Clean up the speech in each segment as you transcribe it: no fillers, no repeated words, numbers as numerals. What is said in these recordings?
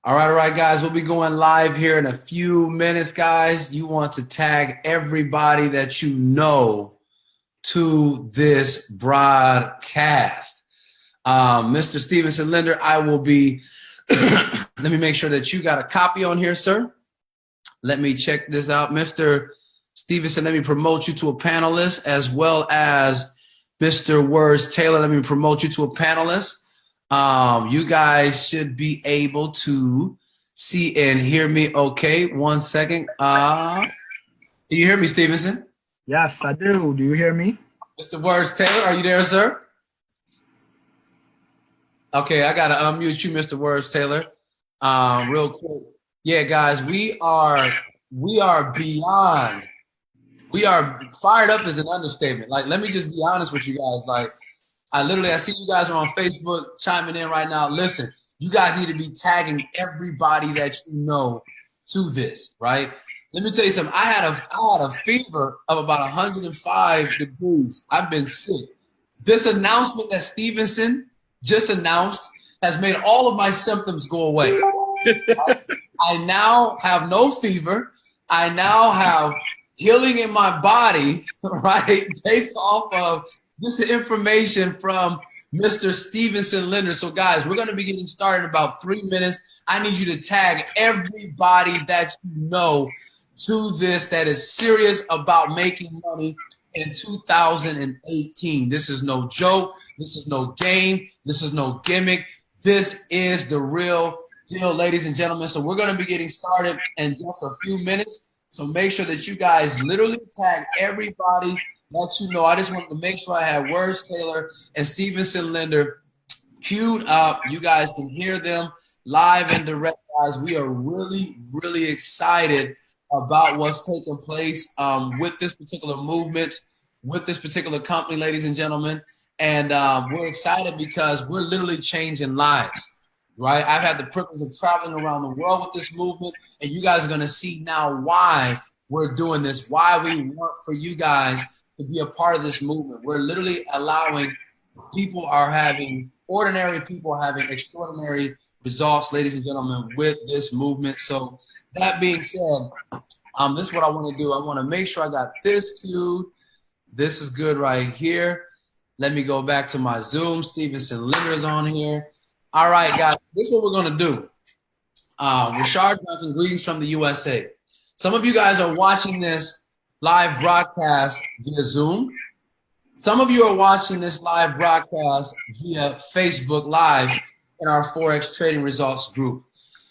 All right, guys. We'll be going live here in a few minutes, guys. You want to tag everybody that you know to this broadcast. Mr. Stevenson Linder, I will be, let me make sure that you got a copy on here, sir. Let me check this out. Mr. Stevenson, let me promote you to a panelist, as well as Mr. Words Taylor, let me promote you to a panelist. You guys should be able to see and hear me okay. 1 second. Can you hear me, Stevenson? Yes, I do. Do you hear me? Mr. Words Taylor, are you there, sir? Okay, I gotta unmute you, Mr. Words Taylor. Real quick. Yeah, guys, we are beyond. We are fired up is an understatement. Like, let me just be honest with you guys. Like, I see you guys are on Facebook chiming in right now. Listen, you guys need to be tagging everybody that you know to this, right? Let me tell you something. I had a fever of about 105 degrees. I've been sick. This announcement that Stevenson just announced has made all of my symptoms go away. I now have no fever. I now have healing in my body, right? Based off of this information from Mr. Stevenson Linder. So, guys, we're going to be getting started in about 3 minutes. I need you to tag everybody that you know to this that is serious about making money in 2018. This is no joke. This is no game. This is no gimmick. This is the real deal, ladies and gentlemen. So we're going to be getting started in just a few minutes. So make sure that you guys literally tag everybody that you know. I just wanted to make sure I had Words Taylor and Stevenson Linder queued up. You guys can hear them live and direct, guys. We are really, really excited about what's taking place with this particular movement, with this particular company, ladies and gentlemen. And we're excited because we're literally changing lives, right? I've had the privilege of traveling around the world with this movement, and you guys are going to see now why we're doing this, why we want for you guys to be a part of this movement. We're literally allowing ordinary people having extraordinary results, ladies and gentlemen, with this movement. So that being said, this is what I want to do. I want to make sure I got this queued. This is good right here. Let me go back to my Zoom. Stevenson Linder is on here. All right, guys, this is what we're going to do. Rashard Duncan, greetings from the USA. Some of you guys are watching this live broadcast via Zoom. Some of you are watching this live broadcast via Facebook Live in our Forex Trading Results group.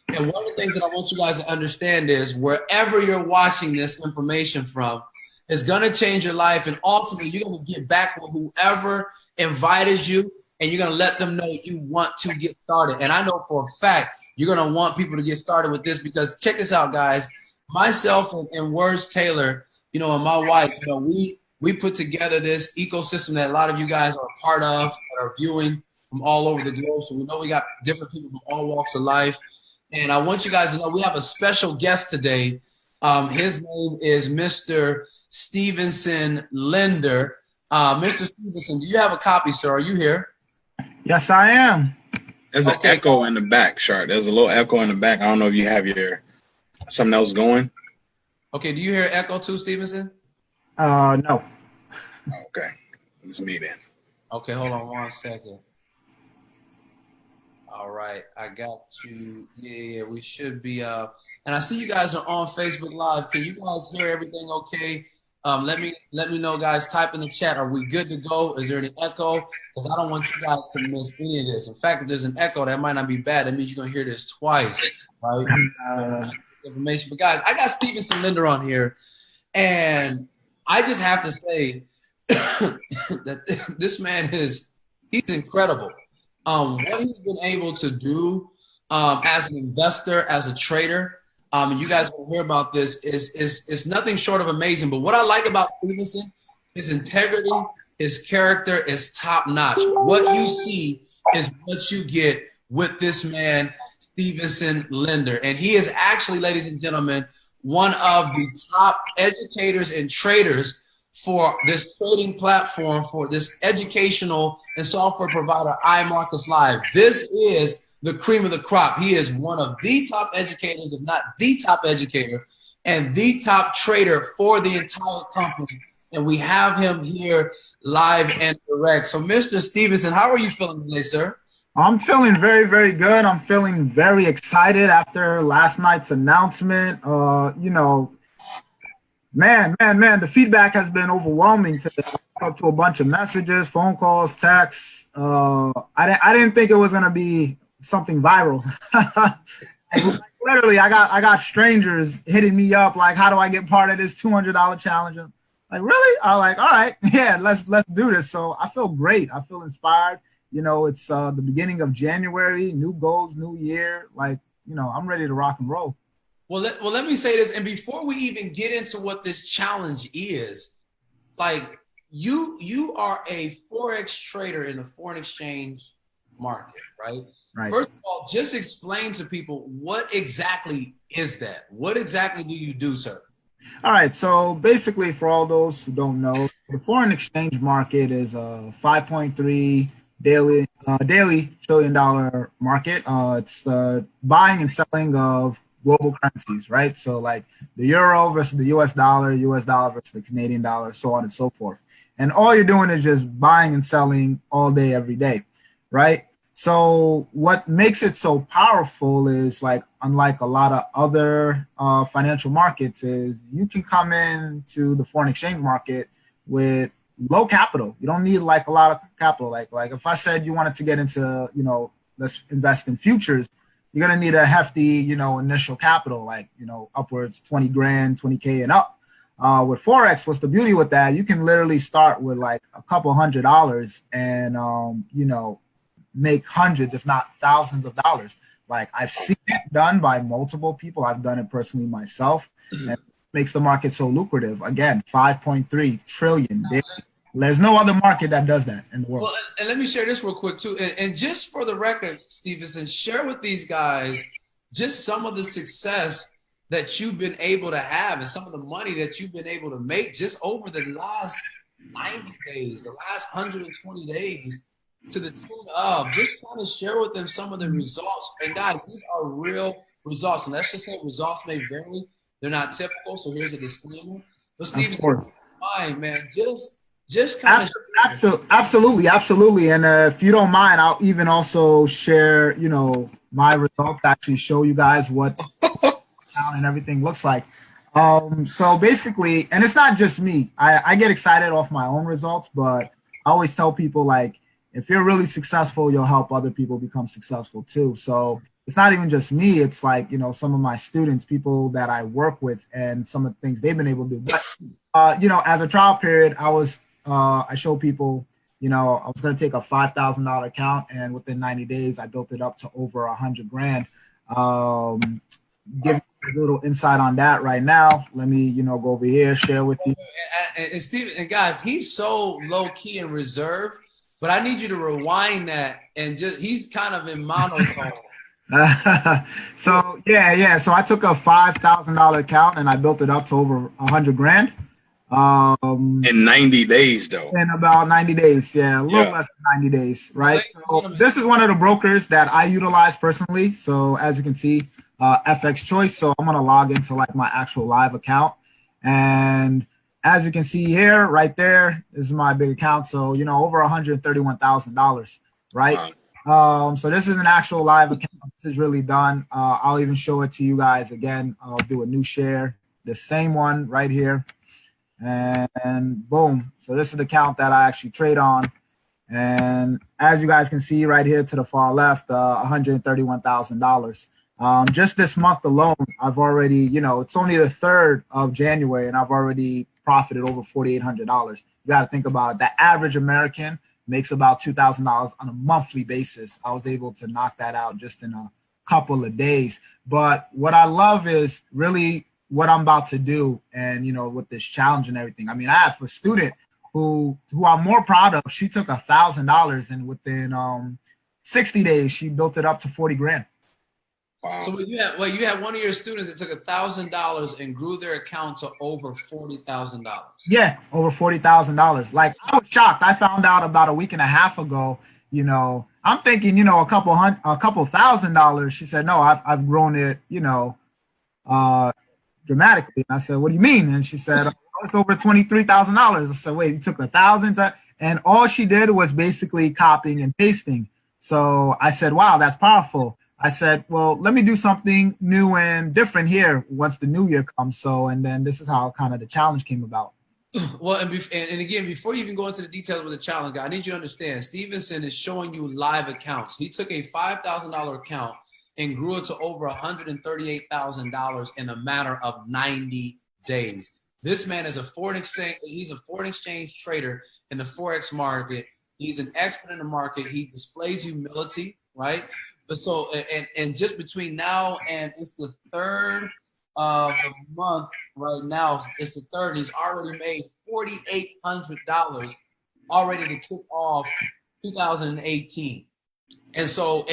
And one of the things that I want you guys to understand is wherever you're watching this information from is going to change your life. And ultimately, you're going to get back with whoever invited you, and you're going to let them know you want to get started. And I know for a fact you're going to want people to get started with this, because check this out, guys. Myself and Words Taylor, and my wife, we put together this ecosystem that a lot of you guys are a part of, that are viewing from all over the globe. So we know we got different people from all walks of life. And I want you guys to know we have a special guest today. His name is Mr. Stevenson Linder. Mr. Stevenson, do you have a copy, sir? Are you here? Yes, I am. There's an echo in the back, Sharp. There's a little echo in the back. I don't know if you have something else going. Okay, do you hear echo too, Stevenson? No. Okay, it's me then. Okay, hold on 1 second. All right, I got you. Yeah, we should be. And I see you guys are on Facebook Live. Can you guys hear everything okay? Let me know, guys. Type in the chat. Are we good to go? Is there any echo? Because I don't want you guys to miss any of this. In fact, if there's an echo, that might not be bad. That means you're gonna hear this twice, right? Information. But guys, I got Stevenson Linder on here, and I just have to say that this man he's incredible. What he's been able to do as an investor, as a trader, and you guys will hear about this, is nothing short of amazing. But what I like about Stevenson, his integrity, his character is top notch. What you see is what you get with this man, Stevenson Linder. And he is actually, ladies and gentlemen, one of the top educators and traders for this trading platform, for this educational and software provider, iMarketsLive. This is the cream of the crop. He is one of the top educators, if not the top educator, and the top trader for the entire company. And we have him here live and direct. So, Mr. Stevenson, how are you feeling today, sir? I'm feeling very, very good. I'm feeling very excited after last night's announcement. Man, the feedback has been overwhelming today. Up to a bunch of messages, phone calls, texts. I didn't think it was gonna be something viral. Literally, I got strangers hitting me up like, how do I get part of this $200 challenge? Like, really? I'm like, all right, yeah, let's do this. So I feel great. I feel inspired. It's the beginning of January, new goals, new year. Like, I'm ready to rock and roll. Well, let me say this, and before we even get into what this challenge is, like you are a Forex trader in the foreign exchange market, right? Right. First of all, just explain to people what exactly is that? What exactly do you do, sir? All right. So basically, for all those who don't know, the foreign exchange market is a 5.3 daily trillion-dollar market. It's the buying and selling of global currencies, right? So like the euro versus the US dollar versus the Canadian dollar, so on and so forth. And all you're doing is just buying and selling all day, every day, right? So what makes it so powerful is, like, unlike a lot of other financial markets, is you can come into the foreign exchange market with low capital. You don't need like a lot of capital. Like if I said you wanted to get into, let's invest in futures, you're going to need a hefty, initial capital, like, upwards 20 grand, 20K and up. With Forex, what's the beauty with that? You can literally start with like a couple $100 and, make hundreds, if not thousands of dollars. Like, I've seen it done by multiple people. I've done it personally myself, and it makes the market so lucrative. Again, 5.3 trillion. There's no other market that does that in the world. Well, and let me share this real quick too. And just for the record, Stevenson, share with these guys just some of the success that you've been able to have and some of the money that you've been able to make just over the last 90 days, the last 120 days, to the tune of, just kind of share with them some of the results. And guys, these are real results. And let's just say results may vary. They're not typical. So here's a disclaimer. But Stevenson, fine, man, just kind of absolutely. And if you don't mind, I'll even also share, my results, actually show you guys what and everything looks like. So basically, and it's not just me. I get excited off my own results, but I always tell people, like, if you're really successful, you'll help other people become successful too. So it's not even just me. It's like, some of my students, people that I work with, and some of the things they've been able to do. But, as a trial period, I show people, I was going to take a $5,000 account, and within 90 days, I built it up to over 100 grand. Give you a little insight on that right now. Let me, go over here, share with you. And Steven, and guys, he's so low key and reserved, but I need you to rewind that and he's kind of in monotone. So yeah. So I took a $5,000 account and I built it up to over 100 grand. In 90 days, though. In about 90 days, a little less than 90 days, right? So this is one of the brokers that I utilize personally. So as you can see, FX Choice. So I'm gonna log into like my actual live account, and as you can see here, right there, this is my big account. So over $131,000, right? Wow. So this is an actual live account. This is really done. I'll even show it to you guys again. I'll do a new share, the same one right here. And boom. So this is the account that I actually trade on. And as you guys can see right here to the far left, $131,000. Just this month alone, I've already, it's only the 3rd of January, and I've already profited over $4,800. You got to think about it. The average American makes about $2,000 on a monthly basis. I was able to knock that out just in a couple of days. But what I love is really what I'm about to do, and with this challenge and everything. I mean, I have a student who I'm more proud of. She took $1,000, and within 60 days she built it up to 40 grand. Wow. So you had one of your students that took $1,000 and grew their account to over $40,000. Yeah, over $40,000. Like, I was shocked. I found out about a week and a half ago you know, I'm thinking, you know, a couple $1,000. She said, no, I've grown it, you know, dramatically. And I said, what do you mean? And she said, oh, it's over $23,000. I said, wait, you took 1,000, and all she did was basically copying and pasting. So I said, wow, that's powerful. I said, well, let me do something new and different here once the new year comes. So, and then this is how kind of the challenge came about. Well, and again, before you even go into the details of the challenge, I need you to understand, Stevenson is showing you live accounts. He took a $5,000 account and grew it to over $138,000 in a matter of 90 days. This man is he's a foreign exchange trader in the Forex market. He's an expert in the market. He displays humility, right? But so, and just between now and it's the third of the month right now, it's the third. He's already made $4,800 already to kick off 2018. And so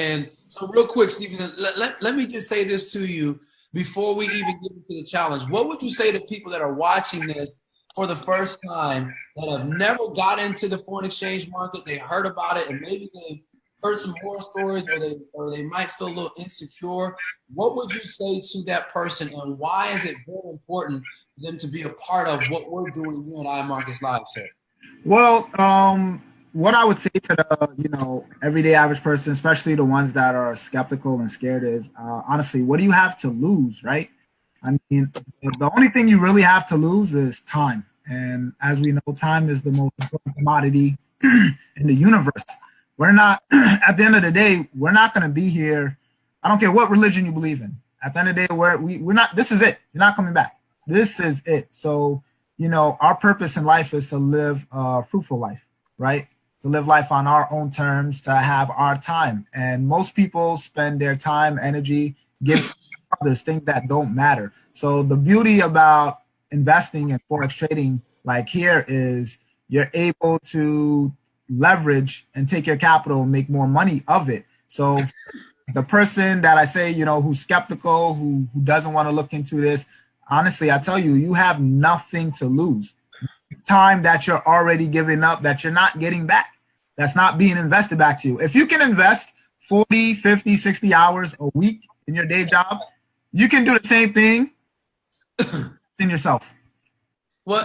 real quick, Stevenson, let me just say this to you before we even get into the challenge. What would you say to people that are watching this for the first time that have never got into the foreign exchange market? They heard about it and maybe they heard some horror stories, or they might feel a little insecure. What would you say to that person, and why is it very important for them to be a part of what we're doing here at iMarketsLive, sir? Well, what I would say to the, you know, everyday average person, especially the ones that are skeptical and scared, is honestly, what do you have to lose, right? I mean, the only thing you really have to lose is time. And as we know, time is the most important commodity in the universe. We're not, at the end of the day, we're not going to be here. I don't care what religion you believe in. At the end of the day, we're not, this is it. You're not coming back. This is it. So, you know, our purpose in life is to live a fruitful life, right? To live life on our own terms, to have our time. And most people spend their time, energy, giving others things that don't matter. So the beauty about investing in Forex trading like here is you're able to leverage and take your capital and make more money of it. So the person that I say, you know, who's skeptical, who doesn't want to look into this, honestly, I tell you, you have nothing to lose. Time that you're already giving up, that you're not getting back, that's not being invested back to you. If you can invest 40, 50, 60 hours a week in your day job, you can do the same thing in yourself. Well,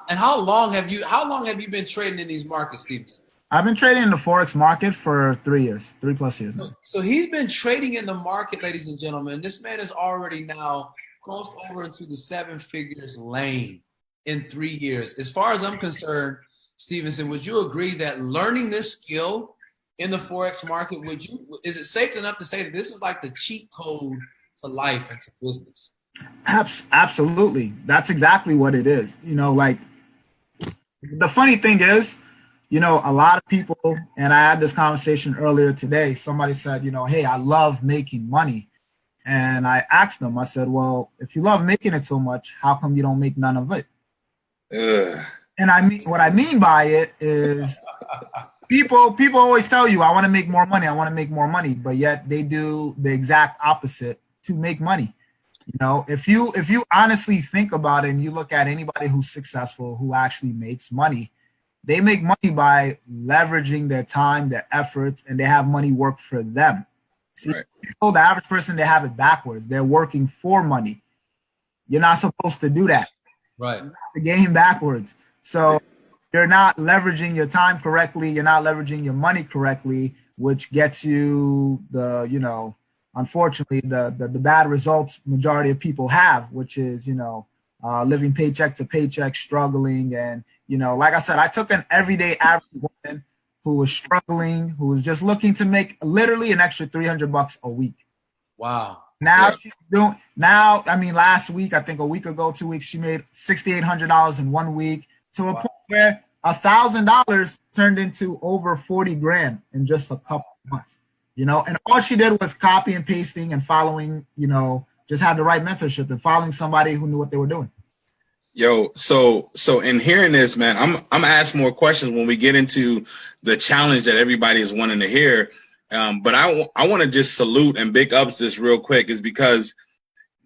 and how long have you been trading in these markets, Stevenson? I've been trading in the Forex market for 3 years, 3+ years. So he's been trading in the market, ladies and gentlemen. This man is already now crossed over into the 7 figures lane in 3 years. As far as I'm concerned, Stevenson, would you agree that learning this skill in the Forex market, is it safe enough to say that this is like the cheat code to life and to business? Absolutely. That's exactly what it is. You know, like the funny thing is, you know, a lot of people, and I had this conversation earlier today, somebody said, you know, hey, I love making money. And I asked them, I said, well, if you love making it so much, how come you don't make none of it? And I mean, what I mean by it is people always tell you, I want to make more money. I want to make more money. But yet they do the exact opposite to make money. You know, if you honestly think about it and you look at anybody who's successful, who actually makes money, they make money by leveraging their time, their efforts, and they have money work for them. See, right. People, the average person, they have it backwards. They're working for money. You're not supposed to do that. Right. The game backwards. So you're not leveraging your time correctly. You're not leveraging your money correctly, which gets you the, you know, unfortunately, the bad results majority of people have, which is, you know, living paycheck to paycheck, struggling. And, you know, like I said, I took an everyday average woman who was struggling, who was just looking to make literally an extra $300 a week. Wow. Now she's doing, I mean, last week, I think a week ago, 2 weeks, she made $6,800 in 1 week, to a point where $1,000 turned into over 40 grand in just a couple of months, you know, and all she did was copy and pasting and following, you know, just had the right mentorship and following somebody who knew what they were doing. Yo, so in hearing this, man, I'm gonna ask more questions when we get into the challenge that everybody is wanting to hear. But I want to just salute and big ups this real quick, is because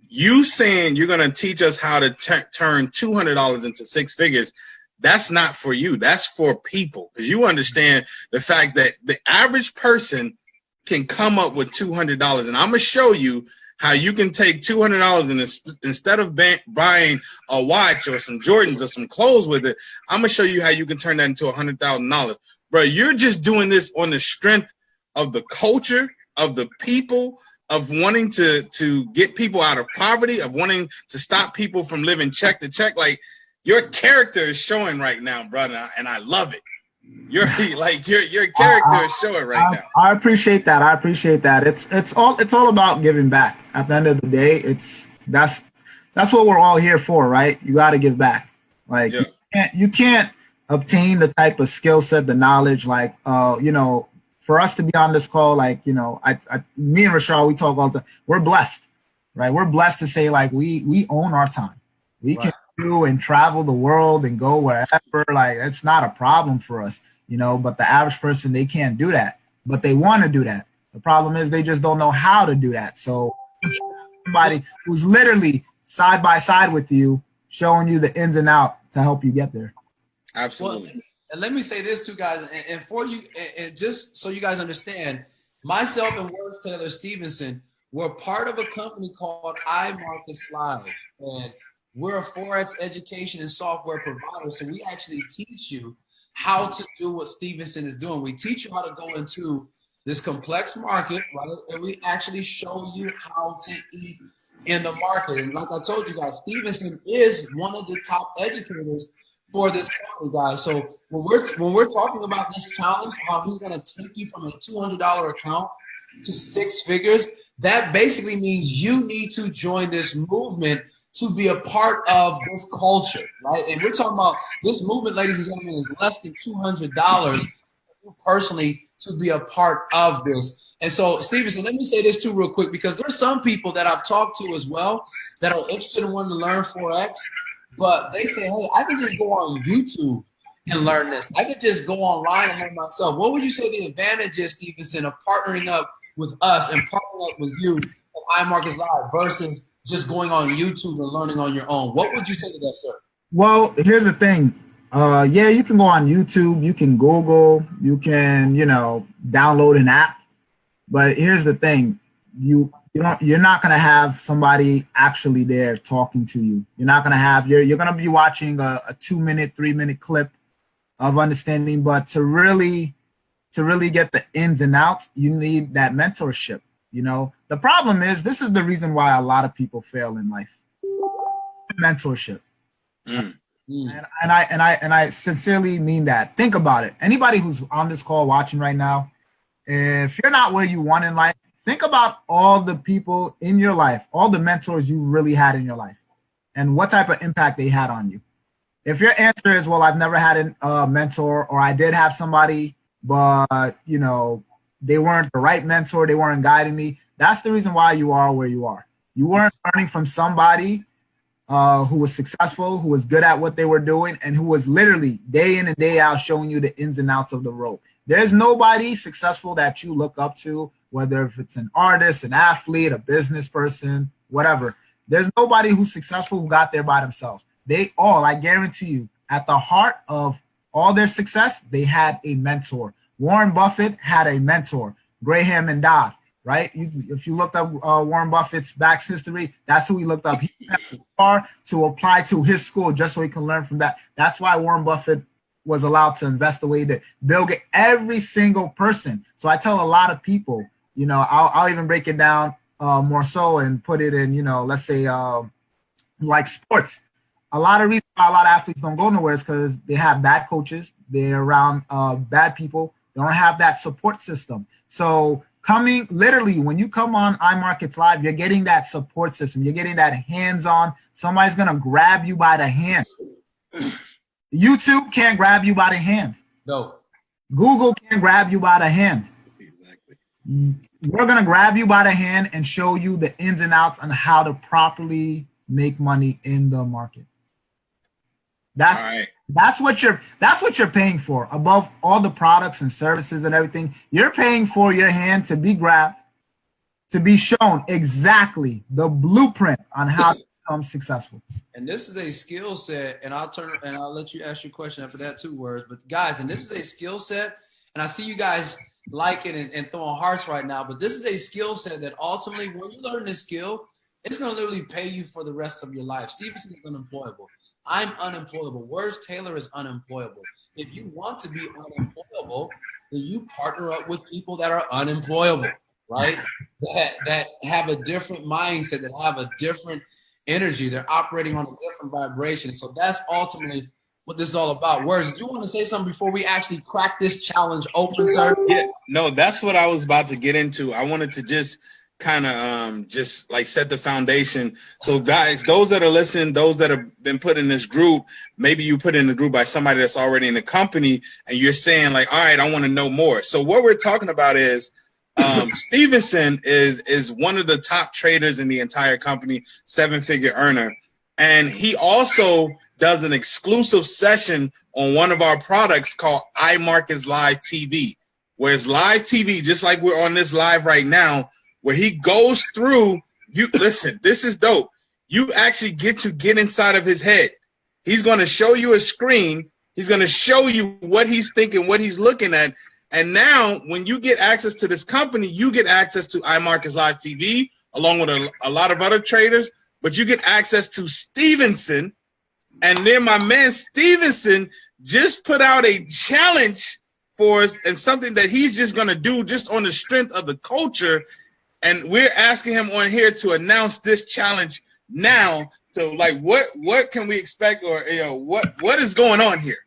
you saying you're gonna teach us how to turn $200 into 6 figures. that's not for you. That's for people, because you understand the fact that the average person can come up with $200. And I'm going to show you how you can take $200 and instead of buying a watch or some Jordans or some clothes with it, I'm going to show you how you can turn that into $100,000. Bro, you're just doing this on the strength of the culture, of the people, of wanting to get people out of poverty, of wanting to stop people from living check to check. Like, your character is showing right now, brother, and I love it. Your character is showing right now. I appreciate that. I appreciate that. It's all about giving back. At the end of the day, that's what we're all here for, right? You got to give back. Like, you can't obtain the type of skill set, the knowledge, like for us to be on this call, like, me and Rashad, we talk all the time. We're blessed, right? We're blessed to say, like, we own our time. We can do and travel the world and go wherever. Like, it's not a problem for us, but the average person, they can't do that, but they want to do that. The problem is they just don't know how to do that. So somebody who's literally side by side with you, showing you the ins and outs to help you get there. Absolutely. Well, and let me say this too, guys, and for you, and just so you guys understand, myself and Words Taylor Stevenson, we're part of a company called iMarketsLive, and we're a Forex education and software provider. So we actually teach you how to do what Stevenson is doing. We teach you how to go into this complex market, right? And we actually show you how to eat in the market. And like I told you guys, Stevenson is one of the top educators for this company, guys. So when we're talking about this challenge, how he's going to take you from a $200 account to 6 figures, that basically means you need to join this movement to be a part of this culture, right? And we're talking about this movement, ladies and gentlemen, is less than $200 personally to be a part of this. And so, Stevenson, let me say this too real quick, because there's some people that I've talked to as well that are interested in wanting to learn Forex, but they say, hey, I can just go on YouTube and learn this. I could just go online and learn myself. What would you say the advantage is, Stevenson, of partnering up with us and partnering up with you at iMarketsLive versus just going on YouTube and learning on your own? What would you say to that, sir? Well, here's the thing. You can go on YouTube, you can Google, you can, download an app. But here's the thing. You're not going to have somebody actually there talking to you. You're not going to have, you're going to be watching a 2-minute, 3-minute clip of understanding. But to really get the ins and outs, you need that mentorship. The problem is, this is the reason why a lot of people fail in life. Mentorship. And I sincerely mean that. Think about it. Anybody who's on this call watching right now, if you're not where you want in life, think about all the people in your life, all the mentors you really had in your life, and what type of impact they had on you. If your answer is, well, I've never had a mentor, or I did have somebody, but they weren't the right mentor, they weren't guiding me, that's the reason why you are where you are. You weren't learning from somebody who was successful, who was good at what they were doing, and who was literally day in and day out showing you the ins and outs of the road. There's nobody successful that you look up to, whether if it's an artist, an athlete, a business person, whatever. There's nobody who's successful who got there by themselves. They all, I guarantee you, at the heart of all their success, they had a mentor. Warren Buffett had a mentor, Graham and Dodd, right? If you looked up Warren Buffett's back history, that's who he looked up. He had to apply to his school just so he can learn from that. That's why Warren Buffett was allowed to invest the way that Bill Gates, every single person. So I tell a lot of people, I'll even break it down more so and put it in, let's say like sports. A lot of reasons why a lot of athletes don't go nowhere is because they have bad coaches. They're around bad people. They don't have that support system. So literally, when you come on iMarketsLive, you're getting that support system. You're getting that hands-on. Somebody's going to grab you by the hand. YouTube can't grab you by the hand. No. Google can't grab you by the hand. Exactly. We're going to grab you by the hand and show you the ins and outs on how to properly make money in the market. That's what you're paying for. Above all the products and services and everything, you're paying for your hand to be grabbed, to be shown exactly the blueprint on how to become successful. And this is a skill set, and I'll let you ask your question after that 2 words. But guys, and this is a skill set, and I see you guys like it and throwing hearts right now, but this is a skill set that ultimately, when you learn this skill, it's going to literally pay you for the rest of your life. Stevenson is unemployable. I'm unemployable. Words Taylor is unemployable. If you want to be unemployable, then you partner up with people that are unemployable, right? That have a different mindset, that have a different energy. They're operating on a different vibration. So that's ultimately what this is all about. Words, do you want to say something before we actually crack this challenge open, sir? Yeah, no, that's what I was about to get into. I wanted to just kind of just like set the foundation. So guys, those that are listening, those that have been put in this group, maybe you put in the group by somebody that's already in the company and you're saying like, all right, I want to know more. So what we're talking about is Stevenson is one of the top traders in the entire company, 7-figure earner. And he also does an exclusive session on one of our products called iMarketsLive TV, where it's live TV, just like we're on this live right now, where he goes through, you listen, this is dope. You actually get to get inside of his head. He's going to show you a screen. He's going to show you what he's thinking, what he's looking at. And now when you get access to this company, you get access to iMarketsLive TV, along with a lot of other traders, but you get access to Stevenson. And then my man Stevenson just put out a challenge for us and something that he's just going to do just on the strength of the culture. And we're asking him on here to announce this challenge now. So like, what can we expect, or what is going on here?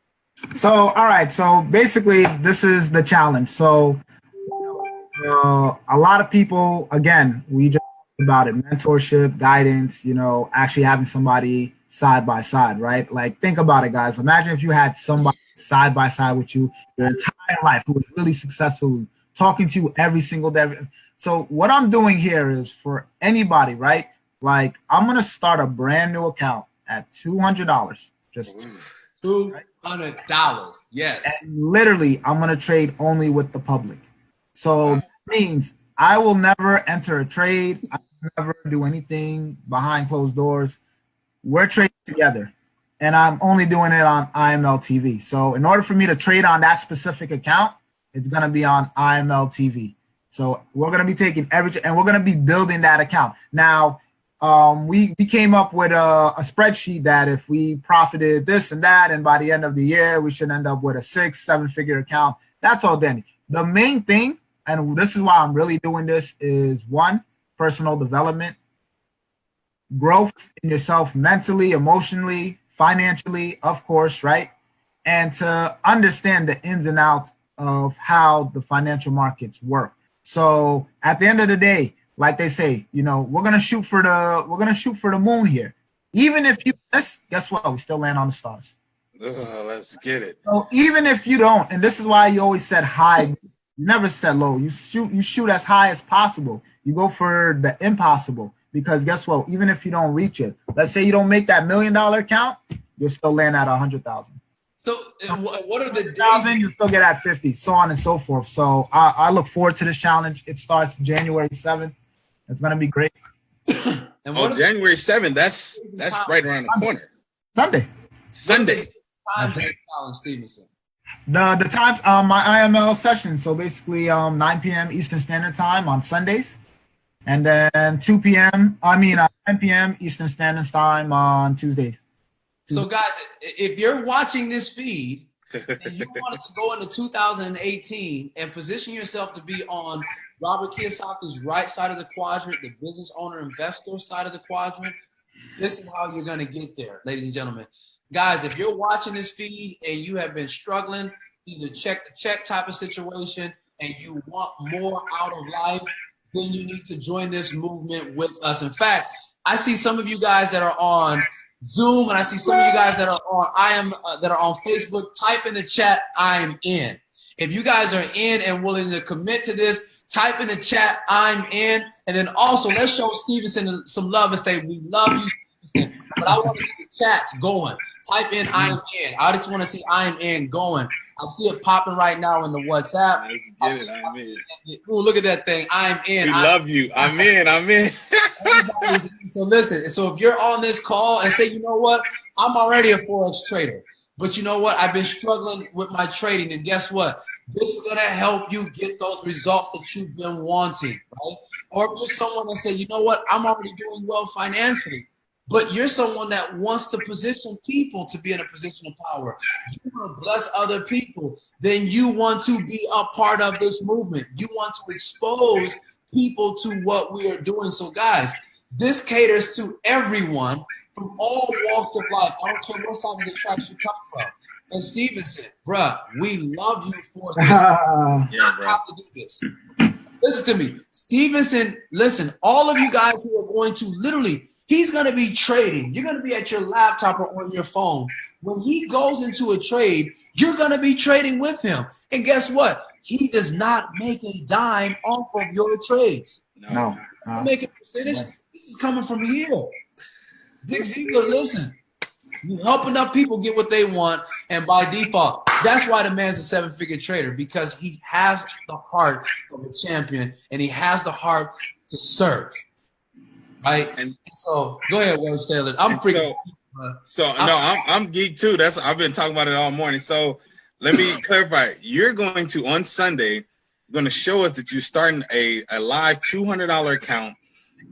So, all right. So basically, this is the challenge. So a lot of people, again, we just talked about it, mentorship, guidance, actually having somebody side by side, right? Like, think about it, guys. Imagine if you had somebody side by side with you your entire life who was really successful, talking to you every single day. So what I'm doing here is for anybody, right? Like, I'm going to start a brand new account at $200. Just $200. Yes. And literally, I'm going to trade only with the public. So that means I will never enter a trade. I will never do anything behind closed doors. We're trading together, and I'm only doing it on IML TV. So in order for me to trade on that specific account, it's going to be on IML TV. So we're going to be taking everything, and we're going to be building that account. Now, we came up with a spreadsheet that if we profited this and that, and by the end of the year, we should end up with a 6-7-figure account. That's all, Danny. The main thing, and this is why I'm really doing this, is 1, personal development, growth in yourself mentally, emotionally, financially, of course, right? And to understand the ins and outs of how the financial markets work. So at the end of the day, like they say, we're gonna shoot for the moon here. Even if you miss, guess what? We still land on the stars. Let's get it. So even if you don't, and this is why you always said high, you never said low. You shoot as high as possible. You go for the impossible. Because guess what? Even if you don't reach it, let's say you don't make that $1 million account, you'll still land at 100,000. So what are the days? 1,000, you'll still get at 50, so on and so forth. So I look forward to this challenge. It starts January 7th. It's gonna be great. And January 7th. That's right around the corner. Sunday. Times of the challenge, Stevenson. The times my IML session. So basically 9 p.m. Eastern Standard Time on Sundays. And then 10 p.m. Eastern Standard Time on Tuesdays. So, guys, if you're watching this feed and you wanted to go into 2018 and position yourself to be on Robert Kiyosaki's right side of the quadrant, the business owner investor side of the quadrant, this is how you're going to get there, ladies and gentlemen. Guys, if you're watching this feed and you have been struggling, either check the check type of situation, and you want more out of life, then you need to join this movement with us. In fact, I see some of you guys that are on Zoom, and I see some of you guys that are on Facebook. Type in the chat, I'm in. If you guys are in and willing to commit to this, type in the chat, I'm in. And then also, let's show Stevenson some love and say, we love you, Stevenson. But I want to see the chats going. Type in, I'm in. I just want to see I'm in going. I see it popping right now in the WhatsApp. Let's get it. I'm in. Ooh, look at that thing. I'm in. We love you. I'm in. So listen, so if you're on this call and say, you know what, I'm already a Forex trader, but you know what, I've been struggling with my trading, and guess what? This is going to help you get those results that you've been wanting, right? Or if you're someone that say, you know what, I'm already doing well financially, but you're someone that wants to position people to be in a position of power. You want to bless other people. Then you want to be a part of this movement. You want to expose people to what we are doing. So, guys, this caters to everyone from all walks of life. I don't care what side of the tracks you come from. And Stevenson, bruh, we love you for this. Yeah, bro. Have to do this. Listen to me. Stevenson, listen, all of you guys who are going to literally, he's going to be trading. You're going to be at your laptop or on your phone. When he goes into a trade, you're going to be trading with him. And guess what? He does not make a dime off of your trades. No. You make a percentage. This is coming from here. Zig Ziglar, listen. You're helping enough people get what they want, and by default, that's why the man's a seven-figure trader, because he has the heart of a champion and he has the heart to serve. Right? And so, go ahead, Wells Taylor. I'm freaking. I'm geek too. I've been talking about it all morning. So let me clarify. You're going to on Sunday, going to show us that you're starting a live $200 account.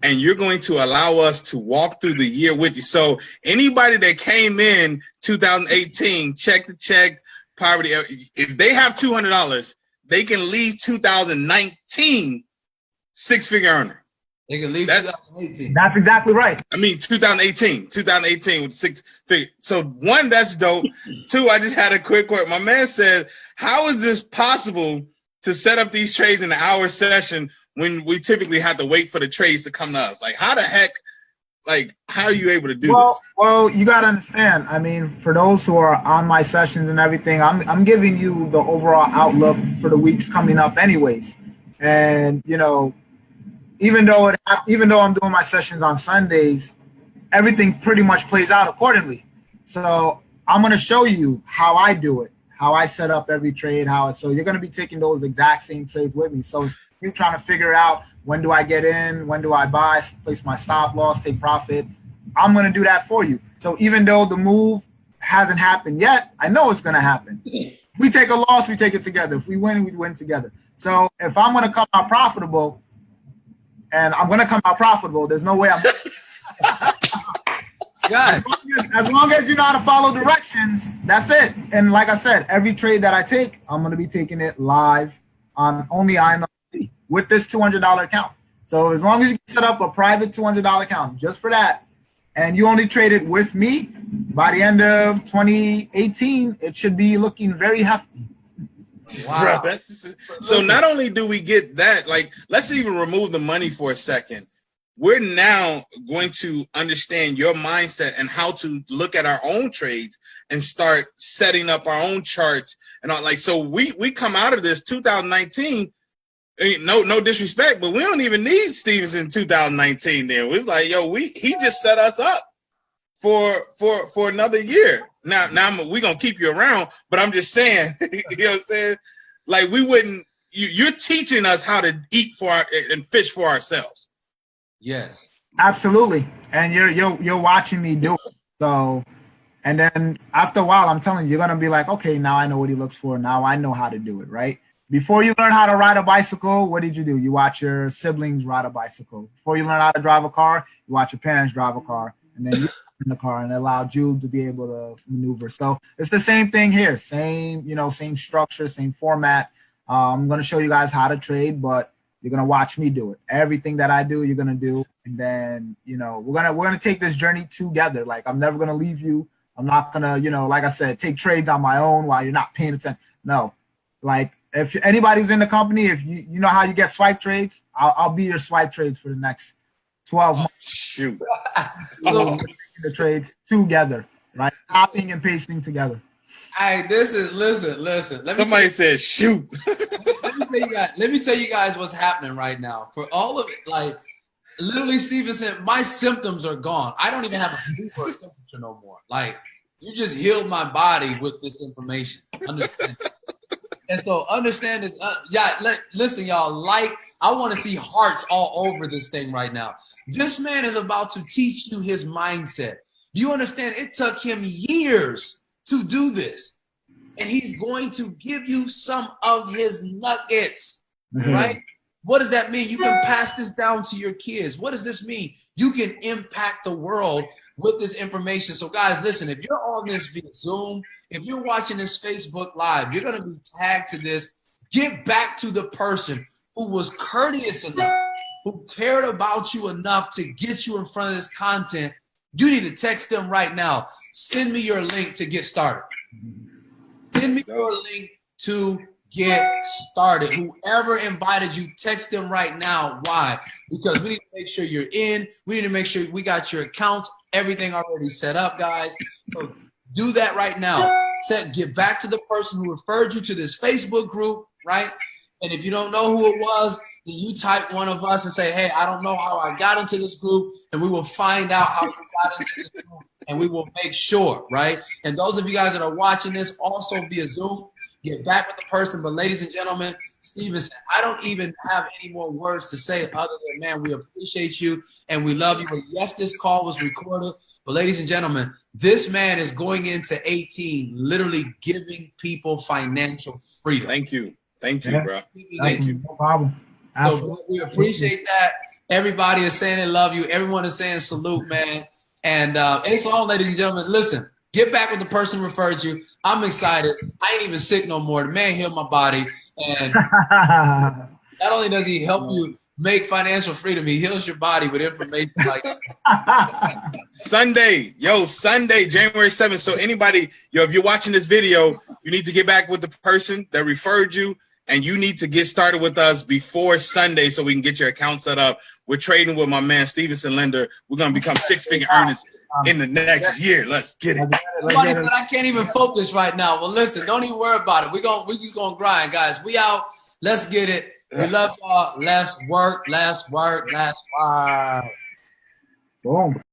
And you're going to allow us to walk through the year with you. So anybody that came in 2018, check the check, poverty, if they have $200, they can leave 2019 six-figure earner. They can leave 2018. That's exactly right. I mean, 2018 with six figure. So one, that's dope. Two, I just had a quick word. My man said, how is this possible to set up these trades in an hour session when we typically have to wait for the trades to come to us? Like, how the heck, like, how are you able to do this? Well, you got to understand. I mean, for those who are on my sessions and everything, I'm giving you the overall outlook for the weeks coming up anyways. And, you know, even though I'm doing my sessions on Sundays, everything pretty much plays out accordingly. So I'm going to show you how I do it, how I set up every trade, so you're going to be taking those exact same trades with me. So you're trying to figure out, when do I get in, when do I buy, place my stop loss, take profit. I'm going to do that for you. So even though the move hasn't happened yet, I know it's going to happen. If we take a loss, we take it together. If we win, we win together. So if I'm going to come out profitable, and I'm going to come out profitable, there's no way I'm as long as you know how to follow directions, that's it. And like I said, every trade that I take, I'm going to be taking it live on only iMarketsLive with this $200 account. So as long as you set up a private $200 account just for that, and you only trade it with me, by the end of 2018, it should be looking very hefty. Wow. Bro, so not only do we get that, like, let's even remove the money for a second. We're now going to understand your mindset and how to look at our own trades and start setting up our own charts and all. Like, so we come out of this 2019. No disrespect, but we don't even need Stevens in 2019. Then it was like, yo, he just set us up for another year. Now we're gonna keep you around, but I'm just saying, you know what I'm saying? Like, we wouldn't. You're teaching us how to eat and fish for ourselves. Yes, absolutely. And you're watching me do it. So, and then after a while, I'm telling you, you're gonna be like, okay, now I know what he looks for. Now I know how to do it, right? Before you learn how to ride a bicycle, what did you do? You watch your siblings ride a bicycle. Before you learn how to drive a car, you watch your parents drive a car, and then you in the car, and it allowed you to be able to maneuver. So it's the same thing here. Same structure, same format. I'm going to show you guys how to trade, but you're going to watch me do it. Everything that I do, you're going to do. And then, we're going to take this journey together. Like, I'm never going to leave you. I'm not going to, like I said, take trades on my own while you're not paying attention. No, like, if anybody's in the company, if you know how you get swipe trades, I'll be your swipe trades for the next 12 months. Shoot. So the trades together, right? Copying and pasting together. Hey, listen. Somebody said shoot. Let me tell you guys what's happening right now. For all of it, like, literally, Stevenson, my symptoms are gone. I don't even have a fever or temperature no more. Like, you just healed my body with this information. Understand? And so understand this. Listen, y'all, I want to see hearts all over this thing right now. This man is about to teach you his mindset. Do you understand? It took him years to do this. And he's going to give you some of his nuggets, right? What does that mean? You can pass this down to your kids. What does this mean? You can impact the world with this information. So guys, listen, if you're on this via Zoom, if you're watching this Facebook Live, you're going to be tagged to this. Get back to the person who was courteous enough, who cared about you enough to get you in front of this content. You need to text them right now. Send me your link to get started. Send me your link to get started. Whoever invited you, text them right now. Why? Because we need to make sure you're in. We need to make sure we got your accounts, everything already set up, guys. So do that right now. Get back to the person who referred you to this Facebook group, right? And if you don't know who it was, then you type one of us and say, hey, I don't know how I got into this group, and we will find out how you got into this group, and we will make sure, right? And those of you guys that are watching this also via Zoom, get back with the person. But ladies and gentlemen, Stevenson, I don't even have any more words to say other than, man, we appreciate you and we love you. And yes, this call was recorded, but ladies and gentlemen, this man is going into 18, literally giving people financial freedom. Thank you. Thank you, bro. Thank you. No problem. So we appreciate that. Everybody is saying they love you. Everyone is saying salute, man. And it's all, ladies and gentlemen. Listen, get back with the person who referred you. I'm excited. I ain't even sick no more. The man healed my body. And not only does he help you make financial freedom, he heals your body with information like Sunday, January 7th. So anybody, if you're watching this video, you need to get back with the person that referred you. And you need to get started with us before Sunday so we can get your account set up. We're trading with my man, Stevenson Lender. We're going to become six-figure earners in the next year. Let's get it. Somebody said I can't even focus right now. Well, listen, don't even worry about it. We just going to grind, guys. We out. Let's get it. We love y'all. Let's work. Let's work. Let's work. Boom.